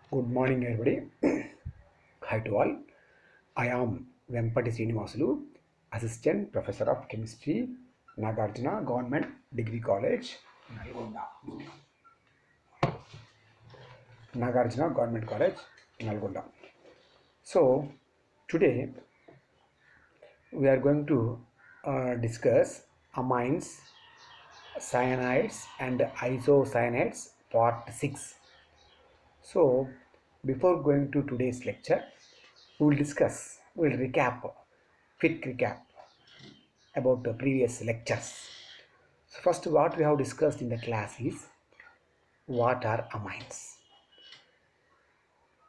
Good morning, everybody. Hi to all. I am Vempati Srinivasulu, Assistant Professor of Chemistry, Nagarjuna Government Degree College, Nalgonda. Nagarjuna Government College, Nalgonda. So, today we are going to discuss amines, cyanides, and isocyanates, part 6. So, before going to today's lecture, we'll recap, quick recap about the previous lectures. So, first, what we have discussed in the class is what are amines?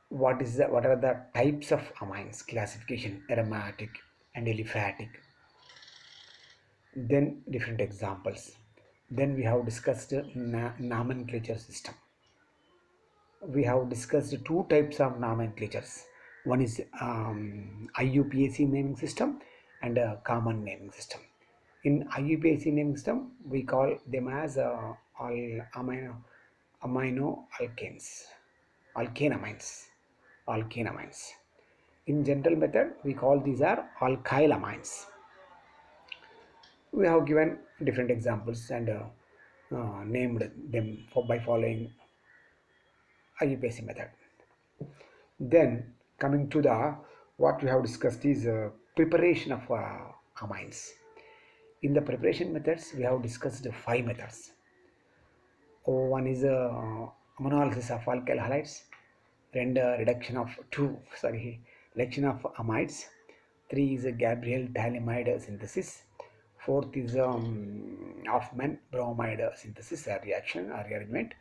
What are the types of amines? Classification: aromatic and aliphatic. Then different examples. Then we have discussed nomenclature system. We have discussed two types of nomenclatures. One is IUPAC naming system and a common naming system. In IUPAC naming system, we call them as all amino alkanes, alkanamines. In general method, we call these are alkylamines. We have given different examples and named them by following IUPAC method. Then coming to the what we have discussed is preparation of amines. In the preparation methods, we have discussed five methods. One is monolysis of alkyl halides, then reduction of reduction of amides. Three is a Gabriel diamide synthesis. Fourth is Hoffman bromide synthesis reaction or rearrangement,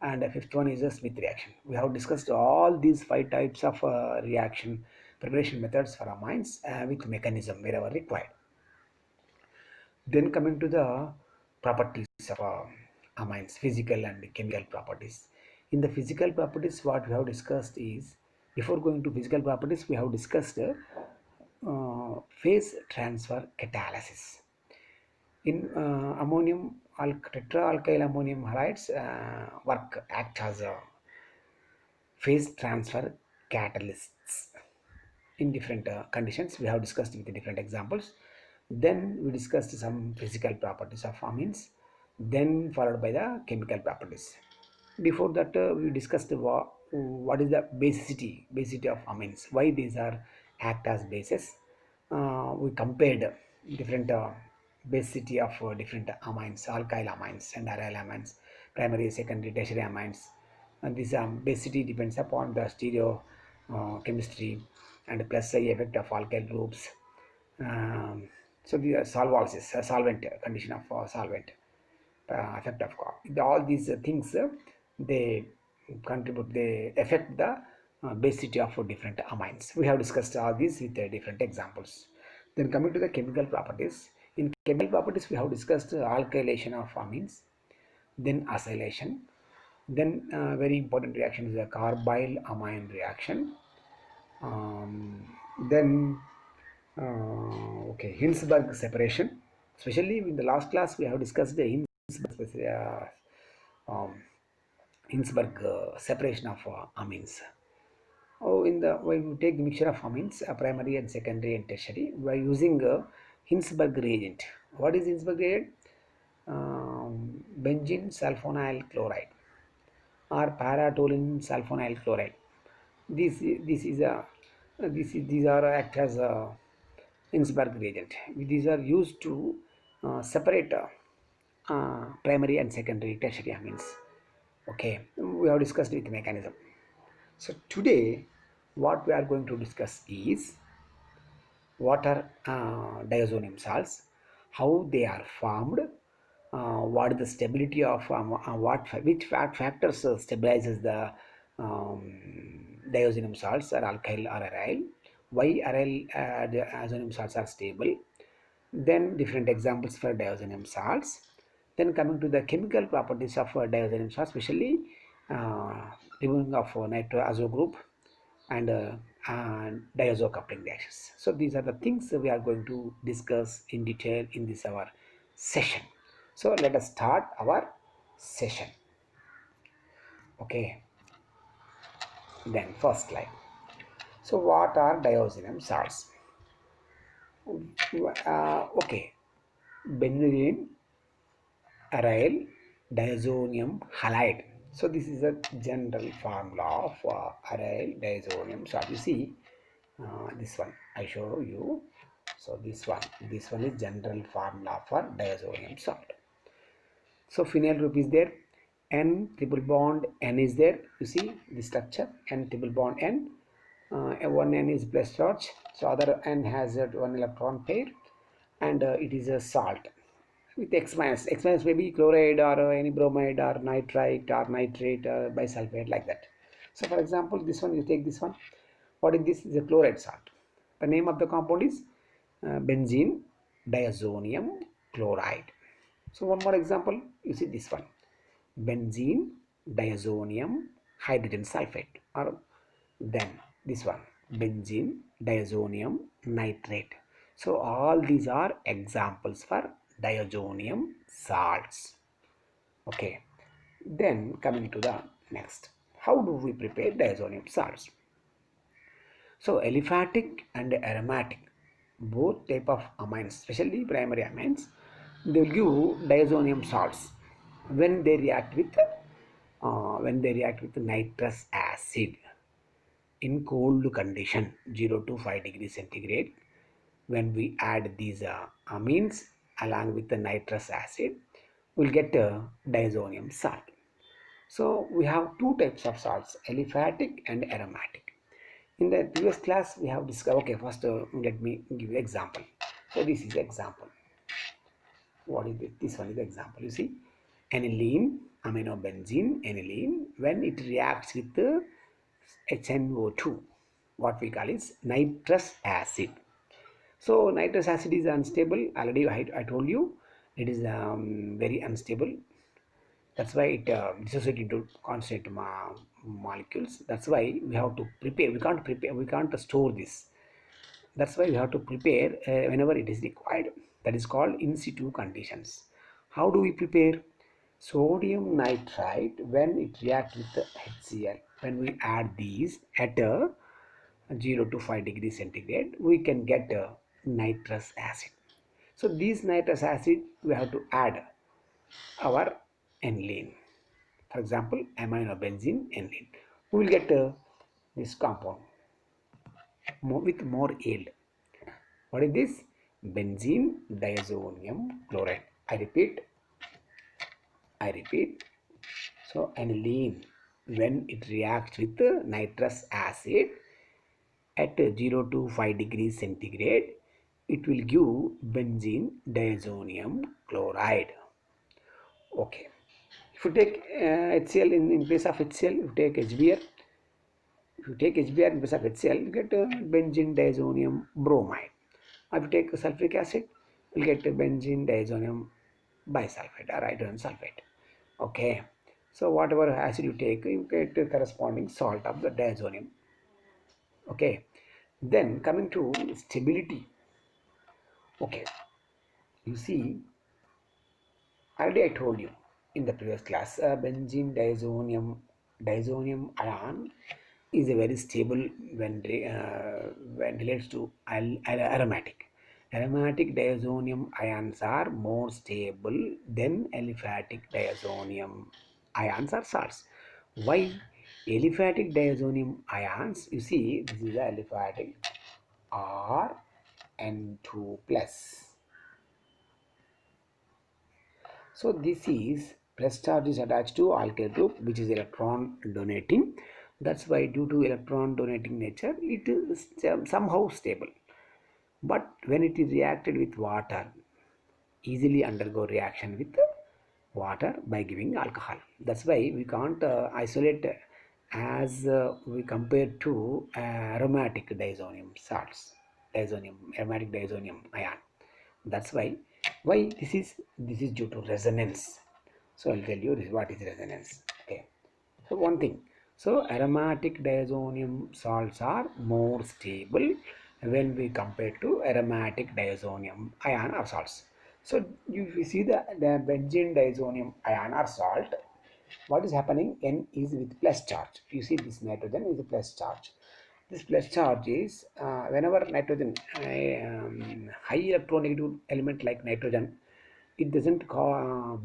and the fifth one is a Smith reaction. We have discussed all these five types of reaction preparation methods for amines with mechanism wherever required. Then coming to the properties of amines, physical and chemical properties. In the physical properties, what we have discussed is, before going to physical properties, we have discussed phase transfer catalysis. In ammonium tetraalkyl ammonium halides act as a phase transfer catalysts in different conditions. We have discussed with the different examples. Then we discussed some physical properties of amines, then followed by the chemical properties. Before that, we discussed what is the basicity of amines, why these are act as bases. We compared different basicity of different amines, alkyl amines and aryl amines, primary, secondary, tertiary amines. And this basicity depends upon the stereo chemistry and plus the effect of alkyl groups. So the solvolysis, solvent condition of solvent, effect of all these things they contribute, they affect the basicity of different amines. We have discussed all these with different examples. Then coming to the chemical properties, in chemical properties we have discussed alkylation of amines, then acylation, then very important reaction is the carbyl amine reaction. um, then okay, Hinsberg separation. Especially in the last class, we have discussed the um, Hinsberg separation of amines. Oh, in the when we take the mixture of amines, primary and secondary and tertiary, we are using Hinsberg reagent. What is Hinsberg reagent? Benzene sulfonyl chloride or paratoluene sulfonyl chloride. This is a these are act as a Hinsberg reagent. These are used to separate primary and secondary tertiary amines. Okay, we have discussed with mechanism. So today, what we are going to discuss is what are diazonium salts, how they are formed, what is the stability of which factors stabilizes the diazonium salts or alkyl or aryl, why aryl diazonium salts are stable, then different examples for diazonium salts, then coming to the chemical properties of diazonium salts, especially uh, removing of nitro-azo group and diazo coupling reactions. So these are the things we are going to discuss in detail in this our session. So let us start our session. Okay. Then first slide. So what are diazonium salts? Okay, benzene, aryl, diazonium halide. So this is a general formula of aryl diazonium salt. You see this one I show you. So this one is general formula for diazonium salt. So phenyl group is there, N triple bond N is there. You see the structure, N triple bond N. One N is plus charge, so other N has one electron pair, and it is a salt with X minus. X minus may be chloride or any bromide or nitrite or nitrate or bisulfate, like that. So for example, this one, you take this one. What is this? Is a chloride salt. The name of the compound is benzene diazonium chloride. So one more example, you see this one, benzene diazonium hydrogen sulfate, or then this one, benzene diazonium nitrate. So all these are examples for diazonium salts. Okay, then coming to the next, how do we prepare diazonium salts? So aliphatic and aromatic, both type of amines, especially primary amines, they will give diazonium salts when they react with nitrous acid in cold condition 0 to 5 degrees centigrade. When we add these amines along with the nitrous acid, we'll get a diazonium salt. So we have two types of salts, aliphatic and aromatic. In the previous class, we have discussed. Okay, first let me give you example. So this is example. What is it? This one is the example. You see, aniline, aminobenzene, aniline, when it reacts with the HNO2, what we call is nitrous acid. So nitrous acid is unstable. Already I told you it is very unstable. That's why it dissociates into constant molecules. That's why we have to prepare. We can't store this. That's why we have to prepare whenever it is required. That is called in situ conditions. How do we prepare? Sodium nitrite, when it reacts with the HCl, when we add these at a 0 to 5 degrees centigrade, we can get a nitrous acid. So this nitrous acid we have to add our aniline. For example, aminobenzene aniline. We will get this compound with more yield. What is this? Benzene diazonium chloride. I repeat. So aniline, when it reacts with the nitrous acid at 0 to 5 degrees centigrade, it will give benzene diazonium chloride. Okay. If you take HCl in place of HCl, you take HBr. If you take HBr in place of HCl, you get benzene diazonium bromide. If you take sulfuric acid, you will get benzene diazonium bisulfate or hydrogen sulfate. Okay. So whatever acid you take, you get the corresponding salt of the diazonium. Okay. Then coming to stability. Okay. You see, already I told you in the previous class, benzene diazonium ion is a very stable when relates to aromatic. Aromatic diazonium ions are more stable than aliphatic diazonium ions or salts. Why? Aliphatic diazonium ions, you see, this is the aliphatic R N2 plus. So this is plus charge is attached to alkyl group, which is electron donating. That's why due to electron donating nature, it is somehow stable. But when it is reacted with water, easily undergo reaction with water by giving alcohol. That's why we can't isolate as we compare to aromatic diazonium salts, aromatic diazonium ion. That's why this is due to resonance. So I'll tell you this, what is resonance. Okay. So one thing. So aromatic diazonium salts are more stable when we compare to aromatic diazonium ion or salts. So you see the benzene diazonium ion or salt, What is happening? N is with plus charge. You see this nitrogen is a plus charge. This plus charge is whenever nitrogen, high electronegative element like nitrogen, it doesn't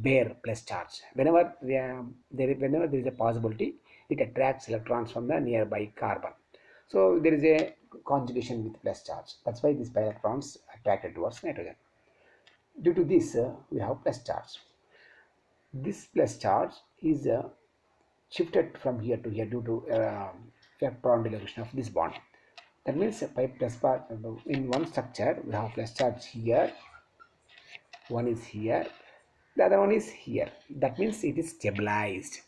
bear plus charge. Whenever there is a possibility, it attracts electrons from the nearby carbon. So there is a conjugation with plus charge. That's why these pi electrons attracted towards nitrogen. Due to this, we have plus charge. This plus charge is shifted from here to here due to electron delegation of this bond. That means pi plus part in one structure we have plus charge here, one is here, the other one is here. That means it is stabilized.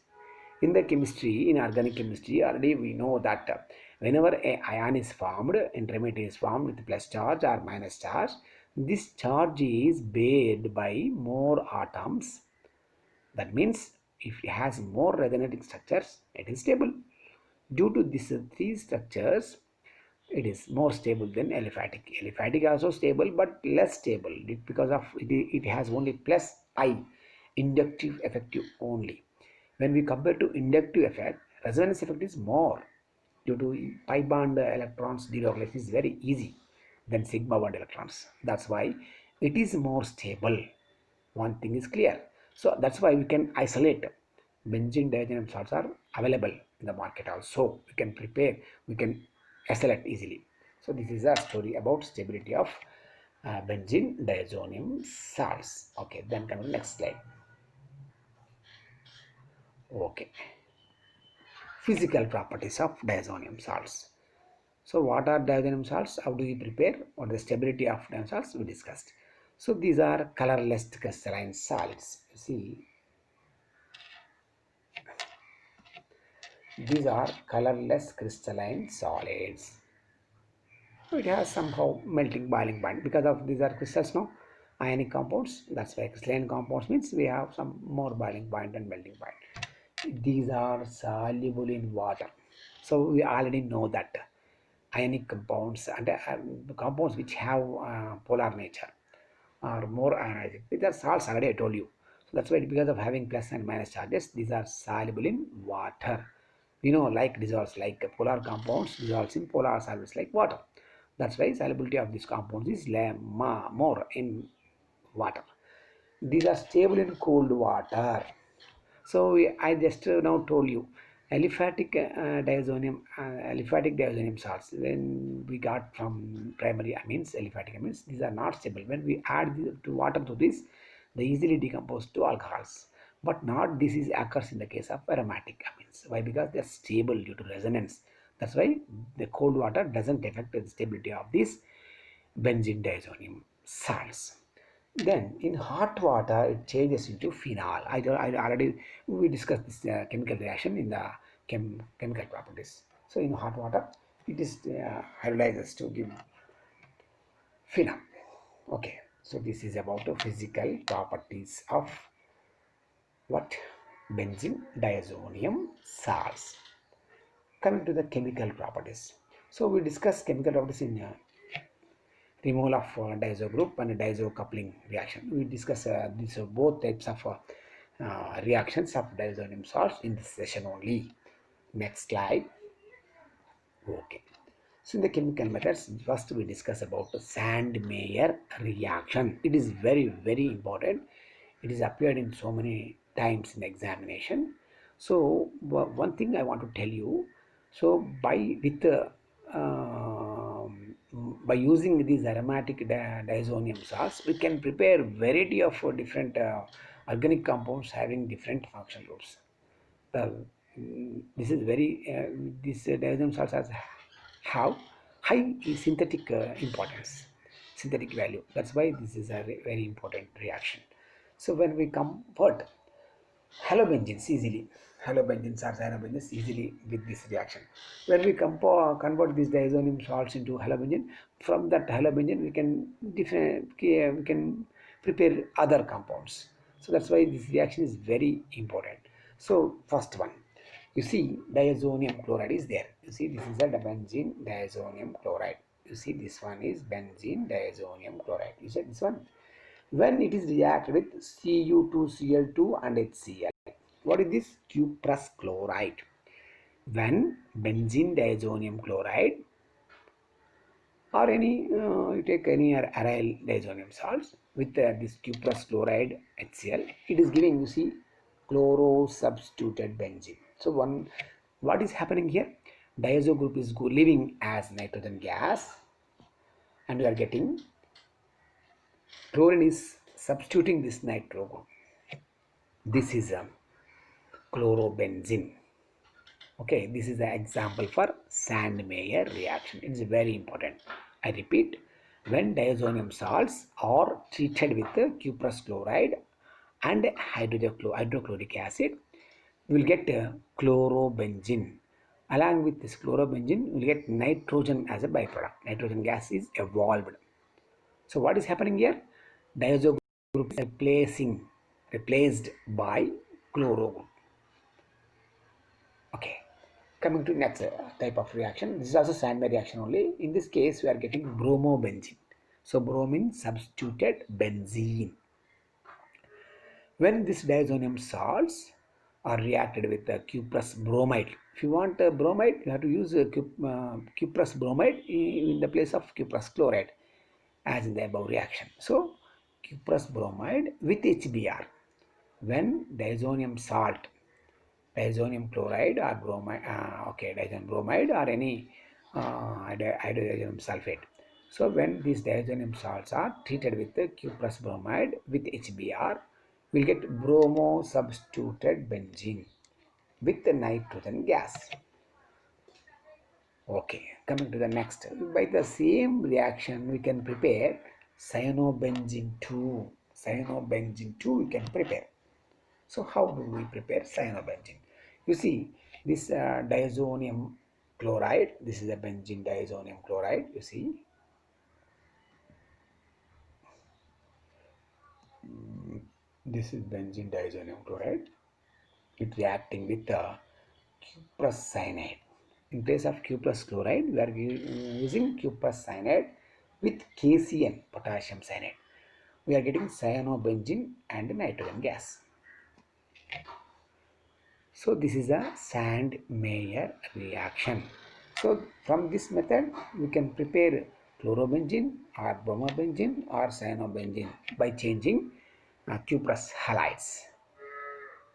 In the chemistry, in organic chemistry, already we know that whenever a ion is formed, intermediate is formed with plus charge or minus charge, this charge is bared by more atoms. That means if it has more resonating structures, it is stable. Due to these three structures, it is more stable than aliphatic. Aliphatic also stable but less stable because of it has only plus I, inductive effective only. When we compare to inductive effect, resonance effect is more due to pi bond electrons delocalization is very easy than sigma bond electrons. That's why it is more stable. One thing is clear. So that's why we can isolate benzene diazonium salts are available in the market also. We can prepare, we can isolate easily. So this is a story about stability of benzene diazonium salts. Okay, then come to the next slide. Okay, physical properties of diazonium salts. So what are diazonium salts? How do we prepare? What the stability of diazonium salts we discussed. So these are colorless crystalline salts. See, these are colorless crystalline solids. So it has somehow melting boiling point because of these are crystals, no ionic compounds. That's why crystalline compounds means we have some more boiling point and melting point. These are soluble in water. So we already know that ionic compounds and compounds which have polar nature are more ionizing. These are salts already I told you. So that's why because of having plus and minus charges, these are soluble in water. We know like dissolves like polar compounds dissolves in polar solids like water. That's why solubility of these compounds is more in water. These are stable in cold water. So I just now told you aliphatic diazonium salts when we got from primary amines, aliphatic amines, these are not stable. When we add to water to this, they easily decompose to alcohols. But not this is occurs in the case of aromatic amines. Why? Because they are stable due to resonance. That's why the cold water doesn't affect the stability of these benzene diazonium salts. Then in hot water, it changes into phenol. I already we discussed this chemical reaction in the chemical properties. So in hot water, it is hydrolyzes to give phenol. Okay, so this is about the physical properties of what benzene diazonium salts. Coming to the chemical properties. So we discussed chemical properties in removal of diazo group and diazo coupling reaction. We discuss these both types of reactions of diazonium salts in this session only. Next slide. Okay. So in the chemical methods, first we discuss about the Sandmeyer reaction. It is very important. It is appeared in so many times in examination. So one thing I want to tell you. So by using these aromatic diazonium salts, we can prepare variety of different organic compounds having different functional groups. This is very these diazolam salts have high synthetic importance, synthetic value. That's why this is a very important reaction. So when we convert halobenzenes easily, halobenzenes or cyanobenzenes easily with this reaction, when we convert these diazonium salts into halobenzene, from that halobenzene we can we can prepare other compounds. So that's why this reaction is very important. So first one, you see diazonium chloride is there. You see this is a benzene diazonium chloride. You see this one is benzene diazonium chloride. You see this one, when it is reacted with Cu2Cl2 and HCl. What is this? Cuprous chloride. When benzene diazonium chloride or you take any aryl diazonium salts with this cuprous chloride HCl, it is giving, you see, chloro substituted benzene. So what is happening here? Diazo group is leaving as nitrogen gas, and we are getting chlorine is substituting this nitro group. This is a chlorobenzene. Okay, this is the example for Sandmeyer reaction. It is very important. I repeat, when diazonium salts are treated with the cuprous chloride and hydrochloric acid, we will get chlorobenzene. Along with this chlorobenzene, we will get nitrogen as a byproduct. Nitrogen gas is evolved. So what is happening here? Diazo group is replaced by chloro group. Okay, coming to next type of reaction. This is also Sandmeyer reaction only. In this case, we are getting bromobenzene. So bromine substituted benzene. When this diazonium salts are reacted with the cuprous bromide. If you want bromide, you have to use cuprous bromide in the place of cuprous chloride, as in the above reaction. So cuprous bromide with HBr. When diazonium salt, diazonium chloride or bromide, diazonium bromide or any hydrogen sulfate. So when these diazonium salts are treated with the cuprous bromide with HBr, we'll get bromo substituted benzene with the nitrogen gas. Okay, coming to the next. By the same reaction, we can prepare cyanobenzene 2. Cyanobenzene 2 we can prepare. So how do we prepare cyanobenzene? You see, this diazonium chloride, this is a benzene diazonium chloride, you see. This is benzene diazonium chloride. It reacting with cuprous cyanide. In place of cuprous chloride, we are using cuprous cyanide with KCN, potassium cyanide. We are getting cyanobenzene and nitrogen gas. So this is a Sandmeyer reaction. So from this method, we can prepare chlorobenzene or bromobenzene or cyanobenzene by changing cuprous halides.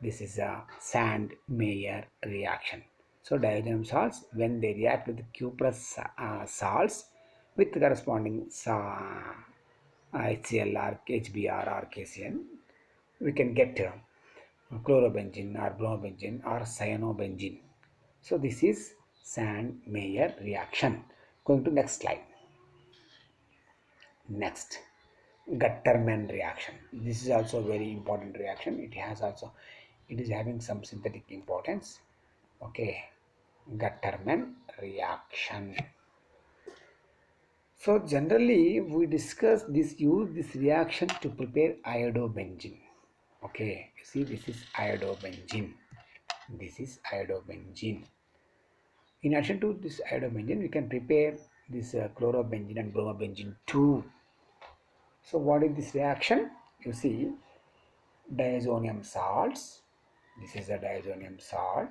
This is a Sandmeyer reaction. So diazonium salts, when they react with cuprous salts with corresponding HCl or HBr or KCN, we can get chlorobenzene or bromobenzene or cyanobenzene. So this is Sandmeyer reaction. Going to next slide. Next, Gutterman reaction. This is also a very important reaction. It is having some synthetic importance. Okay, Gutterman reaction. So generally we use this reaction to prepare iodobenzene. Okay, you see, this is iodobenzene. This is iodobenzene. In addition to this iodobenzene, we can prepare this chlorobenzene and bromobenzene too. So what is this reaction? You see, diazonium salts. This is a diazonium salt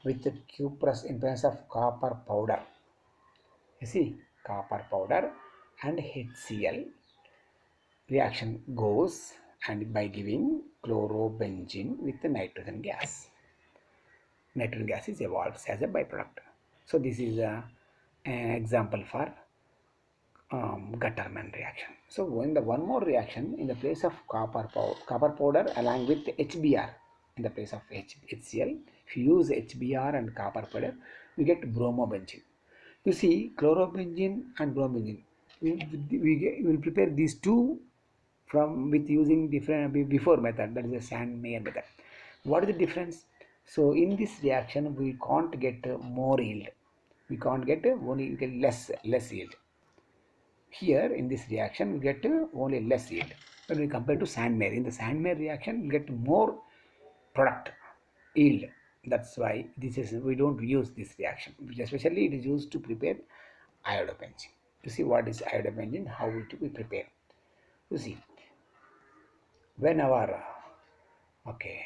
with the cuprous in presence of copper powder. You see, copper powder and HCl. Reaction goes and by giving chlorobenzene with the nitrogen gas. Nitrogen gas is evolves as a byproduct. So this is an example for Gutterman reaction. So when the one more reaction in the place of copper powder along with HBr in the place of HCl, if you use HBr and copper powder, we get bromobenzene. You see, chlorobenzene and bromobenzene. We will prepare these two from with using different before method, that is the Sandmeyer method. What is the difference? So in this reaction, we can't get more yield. We can't get only less yield. Here in this reaction, we get only less yield when we compare to Sandmeyer. In the Sandmeyer reaction, we get more product yield. That's why we don't use this reaction. Especially it is used to prepare iodobenzene. You see what is iodobenzene? How we prepare? You see, when our okay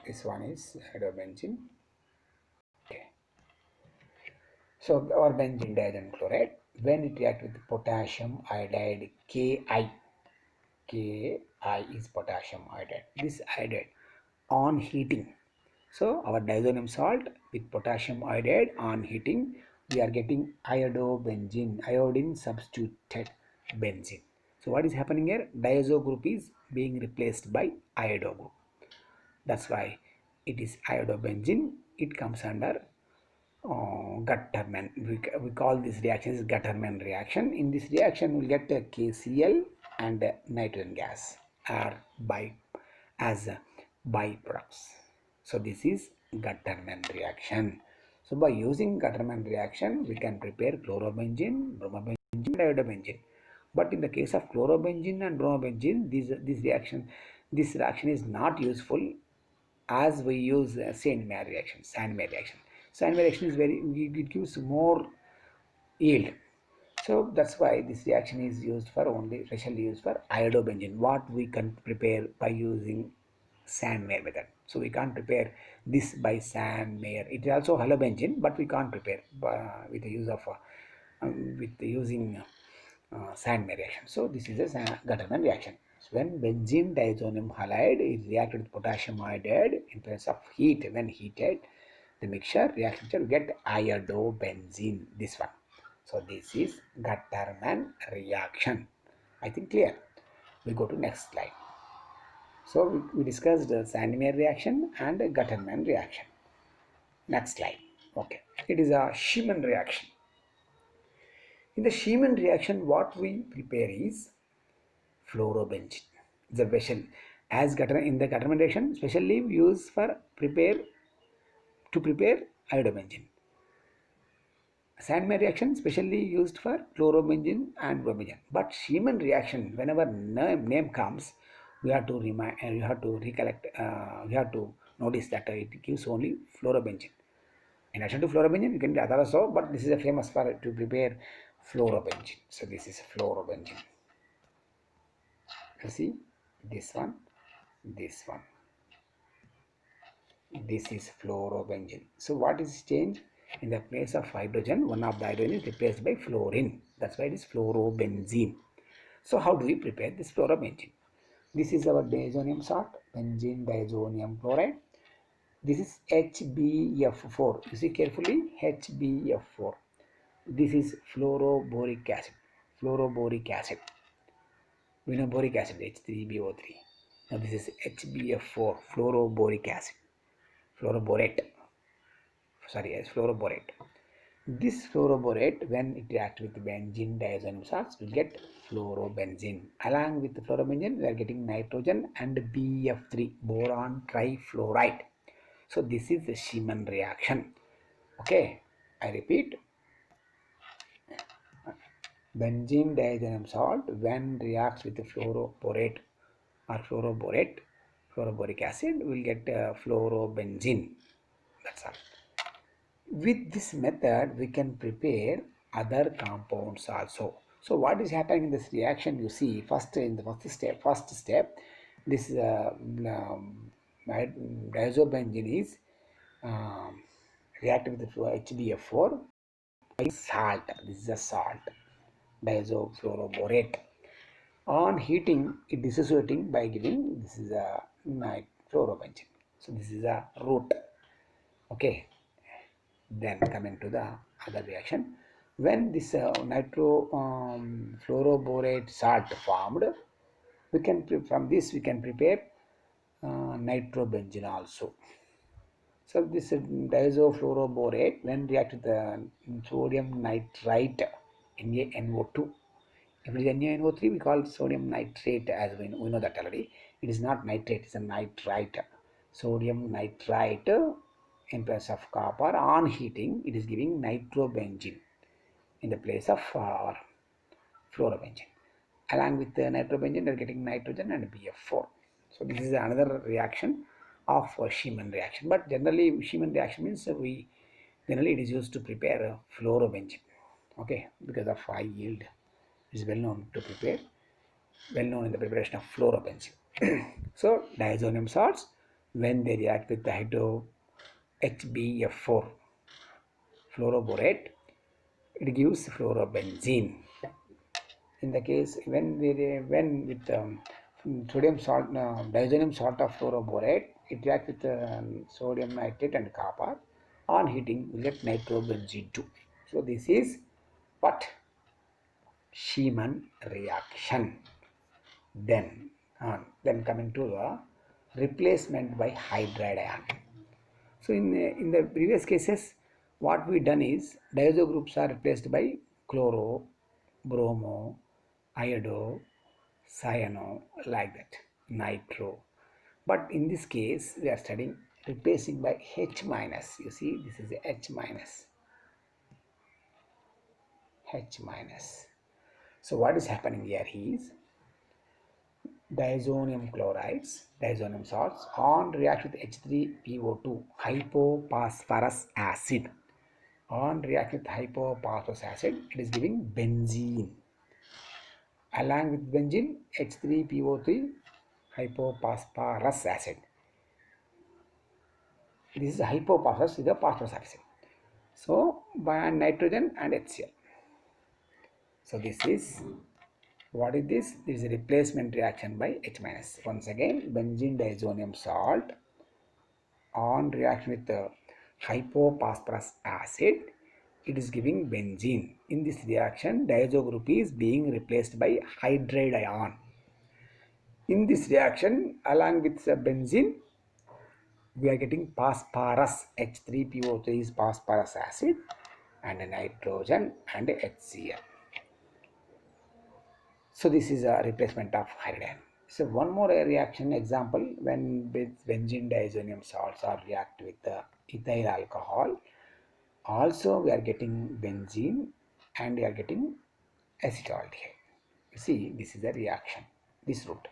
This one is iodobenzene. Okay. So our benzene diazonium chloride, when it reacts with potassium iodide Ki, Ki is potassium iodide. This iodide on heating. So our diazonium salt with potassium iodide on heating, we are getting iodobenzene, iodine substituted benzene. So what is happening here? Diazo group is being replaced by iodo group. That's why it is iodobenzene. It comes under Gutterman. We call this reaction is Gutterman reaction. In this reaction, we'll get KCl and nitrogen gas are by as byproducts. So this is Gutterman reaction. So by using Gutterman reaction, we can prepare chlorobenzene, bromobenzene, and iodobenzene. But in the case of chlorobenzene and bromobenzene, this reaction is not useful as we use Sandmeyer reaction. Sandmeyer reaction is it gives more yield. So that's why this reaction is used for only specially used for iodobenzene. What we can prepare by using Sandmeyer method. So we can't prepare this by Sandmeyer. It is also halobenzene, but we can't prepare with the use of with using Sandmeyer reaction. So this is a Gutterman reaction. So when benzene diazonium halide is reacted with potassium iodide in presence of heat, when heated, the mixture reaction will get iodobenzene. This one. So this is Gutterman reaction. I think clear. We go to next slide. So we discussed the Sandmeyer reaction and Gutterman reaction. Next slide. Okay. It is a Schumann reaction. In the Schumann reaction, what we prepare is fluorobenzene. The vessel as in the Gutterman reaction, specially used for prepare iodobenzene. Sandmeyer reaction specially used for chlorobenzene and bromine. But Schumann reaction, whenever name comes, we have to remind, we have to recollect, we have to notice that it gives only fluorobenzene. In addition to fluorobenzene, you can do other also, but this is a famous for to prepare fluorobenzene. So this is fluorobenzene. You see this one, this one. This is fluorobenzene. So what is changed? In the place of hydrogen, one of the hydrogen is replaced by fluorine. That's why it is fluorobenzene. So how do we prepare this fluorobenzene? This is our diazonium salt, benzene diazonium chloride. This is HbF4. You see carefully, HbF4. This is fluoroboric acid. Fluoroboric acid. We know boric acid, H3BO3. Now this is HbF4, fluoroboric acid. Fluoroborate. Sorry, as fluoroborate. This fluoroborate, when it reacts with benzene diazonium salts, will get fluorobenzene. Along with the fluorobenzene, we are getting nitrogen and BF3, boron trifluoride. So this is the Schumann reaction. Okay, I repeat. Benzene diazonium salt, when reacts with the fluoroborate or fluoroboric acid, will get fluorobenzene. That's all. With this method, we can prepare other compounds also. So what is happening in this reaction? You see, first in the first step, this diazobenzene is um, reacted with the HbF4 by salt. This is a salt, diazofluoroborate. On heating, it dissociating by giving this is a nitrofluorobenzene. So this is a root. Okay. Then coming to the other reaction, when this nitro fluoroborate salt formed, we can from this we can prepare nitrobenzene also. So this diazofluoroborate, when react with the sodium nitrite NaNO2, if it is NaNO3, we call sodium nitrate, as we know that already. It is not nitrate, it is a nitrite. Sodium nitrite in place of copper, on heating, it is giving nitrobenzene in the place of fluorobenzene. Along with the nitrobenzene, they are getting nitrogen and BF4. So this is another reaction of Schumann reaction. But generally, Schumann reaction means generally it is used to prepare fluorobenzene. Okay, because of high yield, it is well known to prepare, well known in the preparation of fluorobenzene. So diazonium salts when they react with the HBF4 fluoroborate, it gives fluorobenzene. In the case when with sodium salt, diazonium salt of fluoroborate, it reacts with sodium nitrate and copper. On heating, we get nitrobenzene 2. So this is what Schumann reaction. Then coming to the replacement by hydride ion. So in the previous cases, what we done is diazo groups are replaced by chloro, bromo, iodo, cyano, like that, nitro. But in this case, we are studying replacing by H minus. You see, this is H minus, H minus. So what is happening here is diazonium chlorides, diazonium salts on react with H3PO2, hypophosphorus acid. On react with hypophosphorus acid, it is giving benzene. Along with benzene, H3PO3, hypophosphorus acid. This is hypophosphorus, is the phosphorus acid. So, by nitrogen and HCl. So, this is what is this? This is a replacement reaction by H minus. Once again, benzene diazonium salt on reaction with the hypophosphorus acid, it is giving benzene. In this reaction, diazo group is being replaced by hydride ion. In this reaction, along with the benzene, we are getting phosphorus. H3PO3 is phosphorus acid and nitrogen and HCl. So this is a replacement of hydride. So one more reaction example, when benzene diazonium salts are react with the ethyl alcohol, also we are getting benzene and we are getting acetaldehyde. You see, this is a reaction, this route.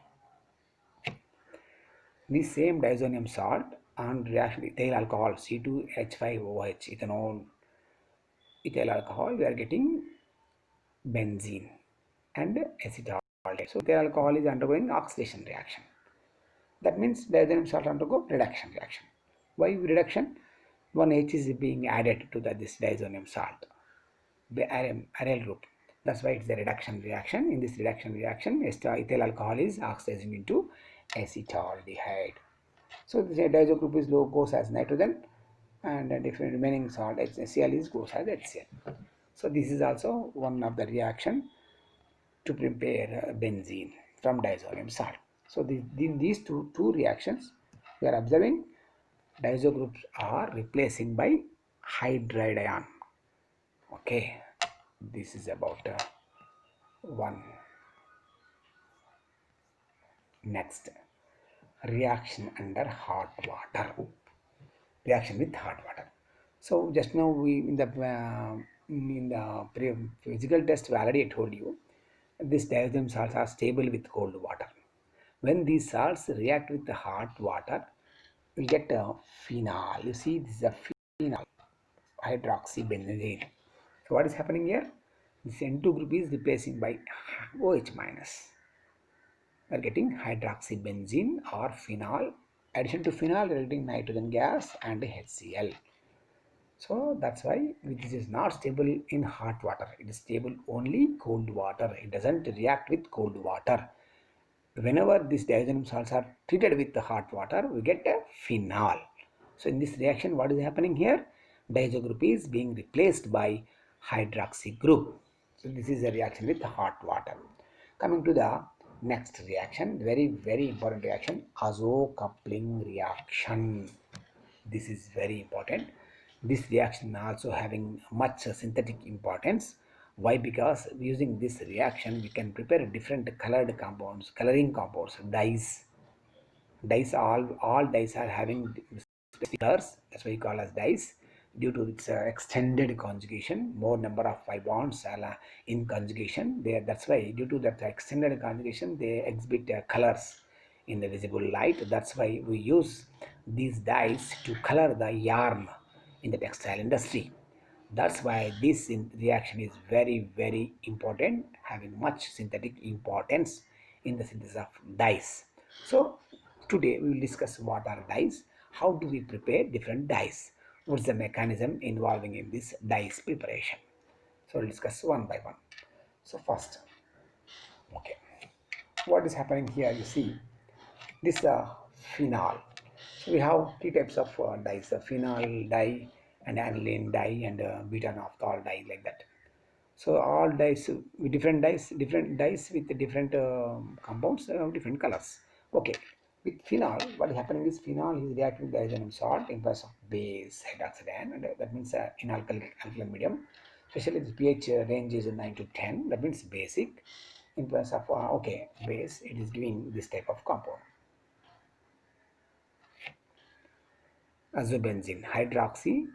This same diazonium salt on reaction with ethyl alcohol, C2H5OH, ethyl alcohol, we are getting benzene and acetaldehyde. So ethyl alcohol is undergoing oxidation reaction. That means diazonium salt undergo reduction reaction. Why reduction? One H is being added to this diazonium salt, the aryl group. That's why it's a reduction reaction. In this reduction reaction, ethyl alcohol is oxidizing into acetaldehyde. So the diazo group is low, goes as nitrogen, and the different remaining salt HCl is goes as HCl. So this is also one of the reaction to prepare benzene from diazonium salt. So in these two reactions, we are observing diazo groups are replacing by hydride ion. Okay, this is about one. Next, reaction under hot water. Reaction with hot water. So just now we in the physical test we already told you these diazonium salts are stable with cold water. When these salts react with the hot water, we get a phenol. You see, this is a phenol, hydroxybenzene. So what is happening here? This N2 group is replacing by OH minus. We are getting hydroxybenzene or phenol. Addition to phenol, we are getting nitrogen gas and HCl. So that's why this is not stable in hot water. It is stable only cold water. It doesn't react with cold water. Whenever these diazonium salts are treated with the hot water, we get a phenol. So in this reaction, what is happening here? Diazo group is being replaced by hydroxy group. So this is a reaction with hot water. Coming to the next reaction, very important reaction, azo coupling reaction. This is very important. This reaction also having much synthetic importance. Why? Because using this reaction we can prepare different colored compounds, coloring compounds, dyes. All dyes are having colors. That's why we call as dyes. Due to its extended conjugation, more number of pi bonds in conjugation. That's why due to that extended conjugation, they exhibit colors in the visible light. That's why we use these dyes to color the yarn in the textile industry. That's why this reaction is very important, having much synthetic importance in the synthesis of dyes. So Today we will discuss what are dyes, how do we prepare different dyes, what's the mechanism involving in this dyes preparation. So we'll discuss one by one. So first, okay, what is happening here? You see, this phenol. So we have three types of dyes: the phenol dye and aniline dye and beta naphthol dye, like that. So all dyes with different dyes with different compounds of different colors. Okay, with phenol, what is happening is phenol is reacting with diazoxide salt in presence of base hydroxide, and that means in alkaline medium, especially the pH range is 9 to 10. That means basic. In presence of okay base, it is giving this type of compound. Azobenzene hydroxy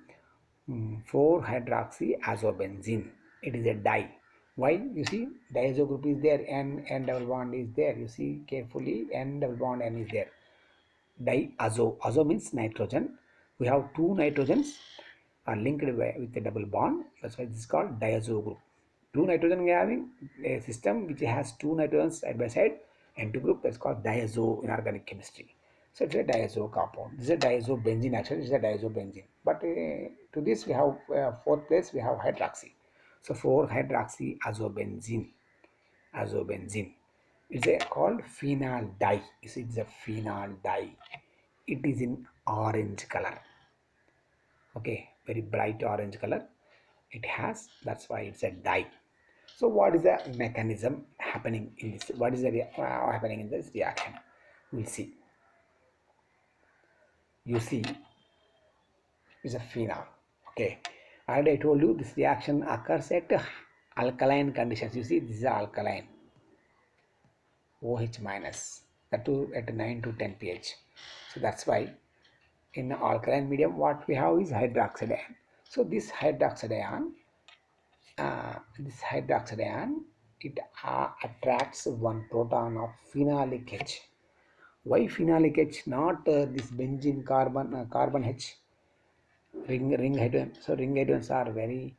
4-hydroxyazobenzene. It is a dye. Why? You see, diazo group is there, n double bond is there. You see carefully, n double bond n is there. Diazo. Azo means nitrogen. We have two nitrogens are linked with a double bond. That's why this is called diazo group. Two nitrogen we are having a system which has two nitrogens side by side, and two group, that's called diazo in organic chemistry. So it's a diazo compound. This is a diazobenzene, actually. This is a diazobenzene. But to this we have fourth place we have hydroxy. So 4-hydroxyazobenzene. Azobenzene. It's a called phenol dye. You see, it's a phenol dye. It is in orange color. Okay, very bright orange color. It has. That's why it's a dye. So what is the mechanism happening in this? What is the happening in this reaction? We'll see. You see, it's a phenol. Okay, already I told you this reaction occurs at alkaline conditions. You see, this is alkaline. OH minus, that too at 9 to 10 pH. So that's why in alkaline medium what we have is hydroxide ion. So this hydroxide ion, it attracts one proton of phenolic H. Why phenolic H? Not this benzene carbon H, ring hydrogen. So ring hydrogens are very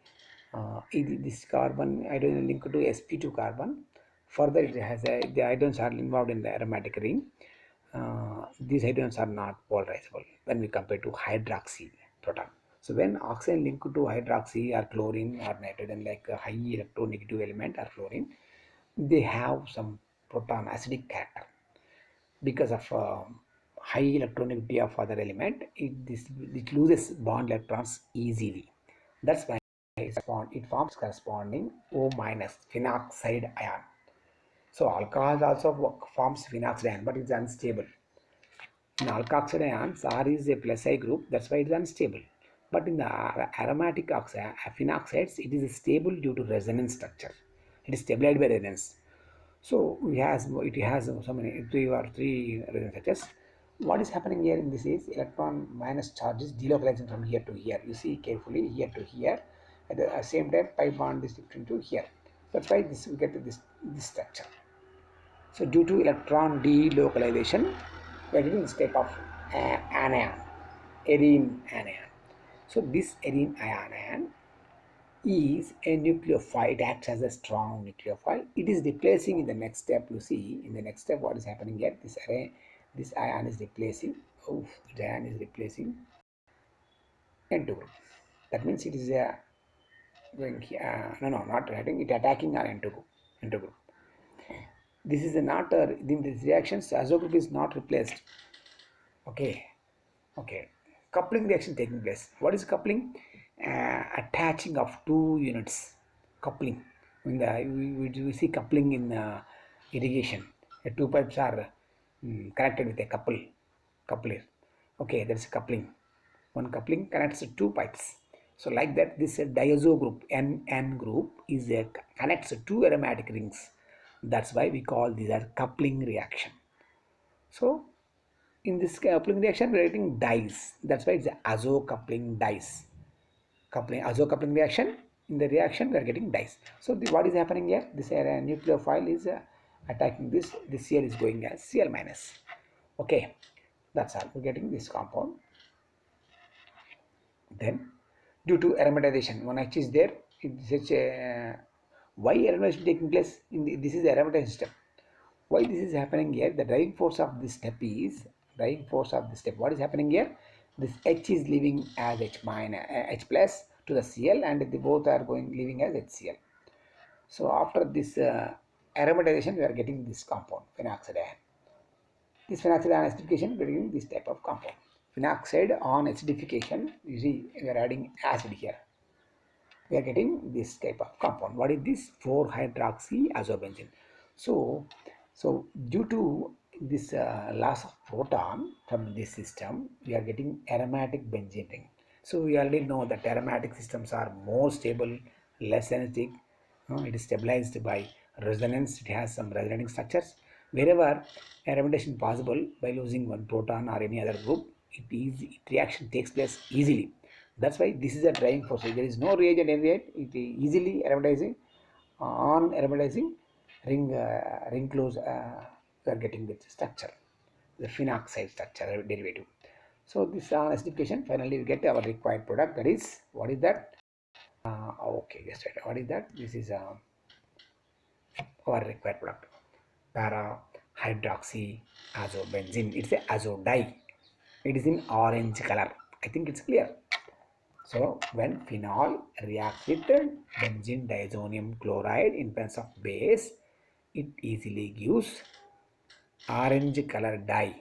this carbon hydrogen linked to sp2 carbon. Further, it has the hydrogens are involved in the aromatic ring. These hydrogens are not polarizable when we compare to hydroxy proton. So when oxygen linked to hydroxy or chlorine or nitrogen, like a high electronegative element or fluorine, they have some proton acidic character because of high electronegativity of other element. It loses bond electrons easily. That's why it forms corresponding O minus phenoxide ion. So alcohol also forms phenoxide ion, but it's unstable. In alkoxide ions, R is a plus I group, that's why it's unstable. But in the aromatic oxide, phenoxides, it is stable due to resonance structure. It is stabilized by resonance. So it has so many three resonance structures. What is happening here in this is electron minus charges delocalizing from here to here. You see carefully, here to here. At the same time, pi bond is shifting to here. That's why we get this structure. So due to electron delocalization, we are getting this type of anion, arene anion. So this arene ion is a nucleophile. It acts as a strong nucleophile. It is replacing in the next step. You see, in the next step, what is happening here? This ion is replacing. The ion is replacing N2 group. That means it is going here. No, not writing. It attacking our N2 group. N2 group. This is not in this reactions. Azo group is not replaced. Okay, coupling reaction taking place. What is coupling? Attaching of two units. Coupling. In the we see coupling in irrigation. The two pipes are connected with a coupler. Okay, that's coupling. One coupling connects two pipes. So like that, this diazo group, N group, is a connects two aromatic rings. That's why we call these as coupling reaction. So in this coupling reaction, we are getting dyes. That's why it's azo coupling dyes. Azo coupling reaction. In the reaction, we are getting dyes. So what is happening here? This nucleophile is attacking this. This Cl is going as Cl minus. Okay, that's all. We're getting this compound. Then, due to aromatization, one H is there. It's such a why aromatization is taking place? This is the aromatization step. Why this is happening here? The driving force of this step is driving force of this step. What is happening here? This H is leaving as H minus H plus to the Cl, and the both are going leaving as HCl. So after this aromatization, we are getting this compound phenoxide. This phenoxide on acidification, we are getting this type of compound. Phenoxide on acidification, you see we are adding acid here. We are getting this type of compound. What is this? 4-hydroxyazobenzene. So due to this loss of proton from this system, we are getting aromatic benzene ring. So we already know that aromatic systems are more stable, less energetic. It is stabilized by resonance. It has some resonating structures. Wherever aromatization possible by losing one proton or any other group, reaction takes place easily. That's why this is a driving force. There is no reagent anywhere. It is easily aromatizing. On aromatizing, ring close, we are getting the structure, the phenoxide structure derivative. So this on acidification, finally we get our required product. That is, what is that? Okay, just right. What is that? This is our required product. Para hydroxyazobenzene. It's a azo dye. It is in orange color. I think it's clear. So when phenol reacts with benzene diazonium chloride in presence of base, it easily gives orange color dye,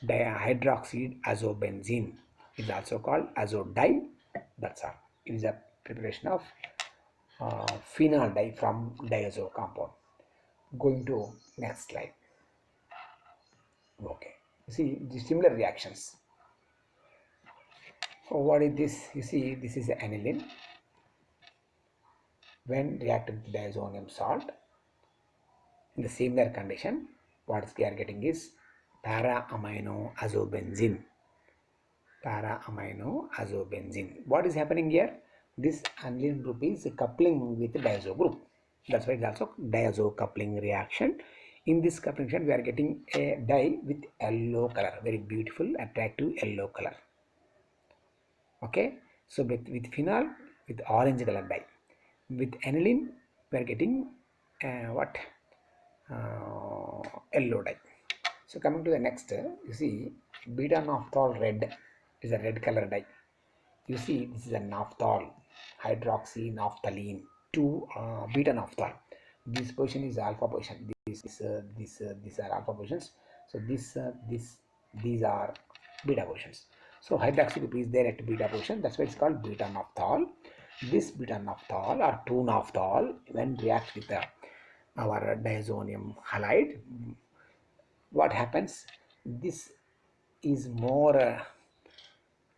dihydroxide azobenzene. It is also called azo dye. That's all. It is a preparation of phenol dye from diazo compound. Going to next slide. Okay. You see the similar reactions. So what is this? You see, this is aniline. When reacted with diazonium salt, in the similar condition, what we are getting is para-amino azobenzene. Para-amino-azobenzene. What is happening here? This aniline group is coupling with the diazo group. That's why it's also diazo coupling reaction. In this coupling reaction, we are getting a dye with yellow color, very beautiful, attractive yellow color. Okay, so with phenol, with orange color dye. With aniline, we are getting what? Yellow dye. So coming to the next, you see beta naphthol red is a red color dye. You see this is a naphthol, hydroxy naphthalene, 2 beta naphthol. This position is alpha position. These are alpha positions. So these are beta positions. So hydroxy group is there at beta position. That's why it's called beta naphthol. This beta naphthol or 2 naphthol when reacts with our diazonium halide, what happens? This is more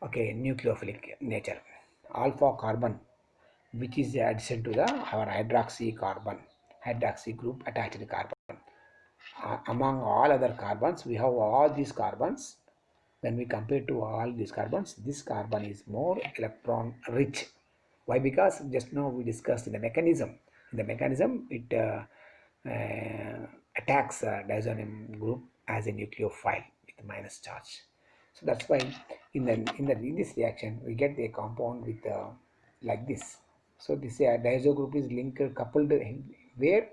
okay, nucleophilic nature. Alpha carbon, which is adjacent to the our hydroxy group attached carbon. Among all other carbons, we have all these carbons. When we compare to all these carbons, this carbon is more electron rich. Why? Because just now we discussed in the mechanism. In the mechanism, it attacks diazonium group as a nucleophile with minus charge. So that's why in this reaction we get a compound with like this. So this diazo group is linked coupled where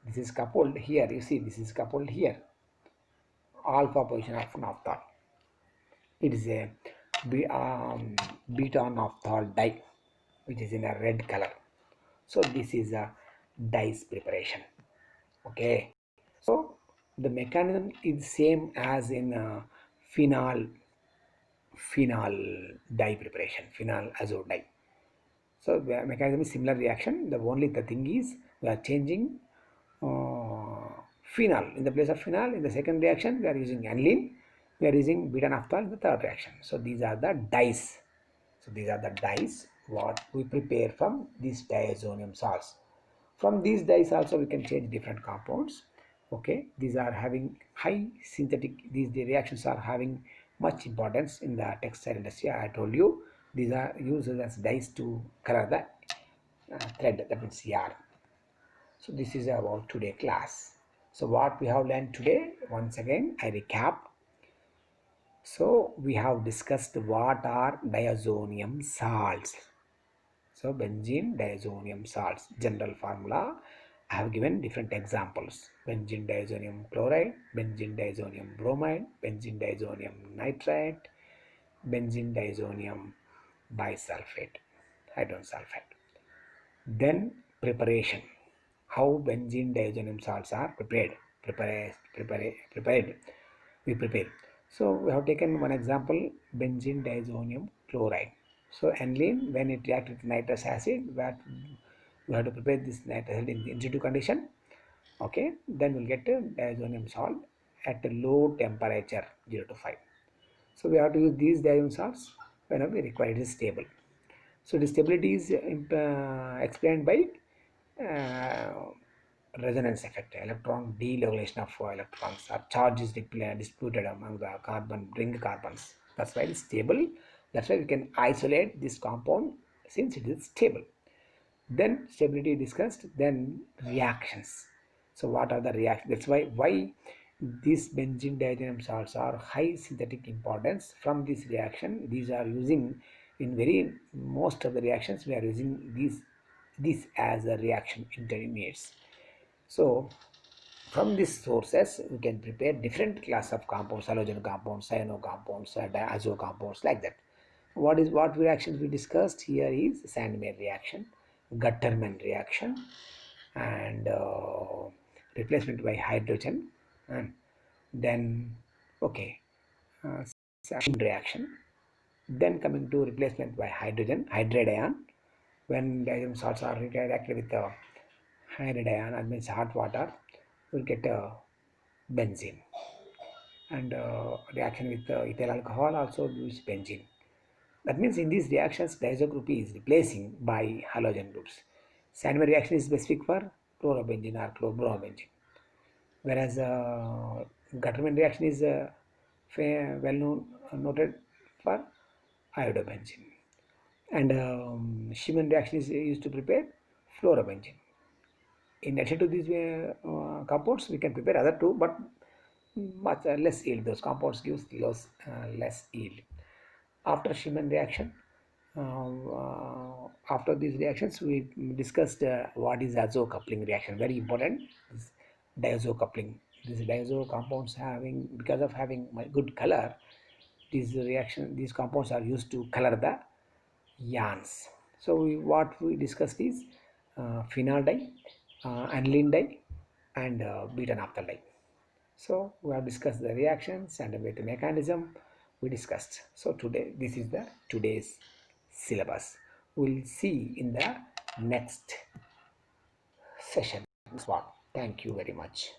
this is coupled here. You see this is coupled here. Alpha position of naphthol. It is a beta naphthol dye, which is in a red color. So this is a dyes preparation. Okay. So the mechanism is same as in phenol dye preparation, phenol azo dye. So the mechanism is similar reaction. The thing is we are changing phenol in the place of phenol. In the second reaction, we are using aniline. We are using beta naphthol in the third reaction. So these are the dyes. So these are the dyes what we prepare from these diazonium salts. From these dyes also we can change different compounds. Okay, these are having high synthetic. These the reactions are having much importance in the textile industry. I told you these are used as dyes to color the thread, that means yarn. So this is about today class. So what we have learned today, once again I recap. So we have discussed what are diazonium salts. So benzene diazonium salts, general formula I have given different examples: benzene diazonium chloride, benzene diazonium bromide, benzene diazonium nitrate, benzene diazonium bisulfate, hydrogen sulfate. Then preparation. How benzene diazonium salts are prepared. We prepare. So we have taken one example, benzene diazonium chloride. So aniline, when it reacts with nitrous acid, we have to prepare this nitrous acid in situ condition. Okay, then we'll get a diazonium salt at a low temperature, 0 to 5. So we have to use these diazonium salts whenever we require. It is stable. So the stability is explained by uh, resonance effect, electron deregulation of electrons, or charge is disputed among the ring carbons. That's why it's stable. That's why we can isolate this compound since it is stable. Then stability discussed, then reactions. So what are the reactions? That's why these benzene diazonium salts are high synthetic importance. From this reaction, these are using in very most of the reactions, we are using these as a reaction intermediates. So from these sources we can prepare different class of compounds: halogen compounds, cyano compounds, diazo compounds, like that. What reactions we discussed here is Sandmeyer reaction, Gutterman reaction, and replacement by hydrogen, and then okay, uh, reaction. Then coming to replacement by hydrogen, hydride ion. When diazonium salts are reacted with hydride ion, that means hot water, we'll get benzene. And reaction with ethyl alcohol also gives benzene. That means in these reactions, diazo group is replacing by halogen groups. Sandwich reaction is specific for chlorobenzene or chlorbromabenzene, whereas Gutterman reaction is well known noted for iodobenzene. And Schumann reaction is used to prepare fluorobenzene. In addition to these compounds, we can prepare other two, but much less yield. Those compounds gives less yield. After Schumann reaction, after these reactions, we discussed what is azo coupling reaction. Very important. This diazo coupling. These diazo compounds having, because of having good color, these compounds are used to color the yarns. So what we discussed is phenol dye, aniline dye, and beta naphtha dye. So we have discussed the reactions and with the mechanism we discussed. So today this is the today's syllabus. We'll see in the next session. Thank you very much.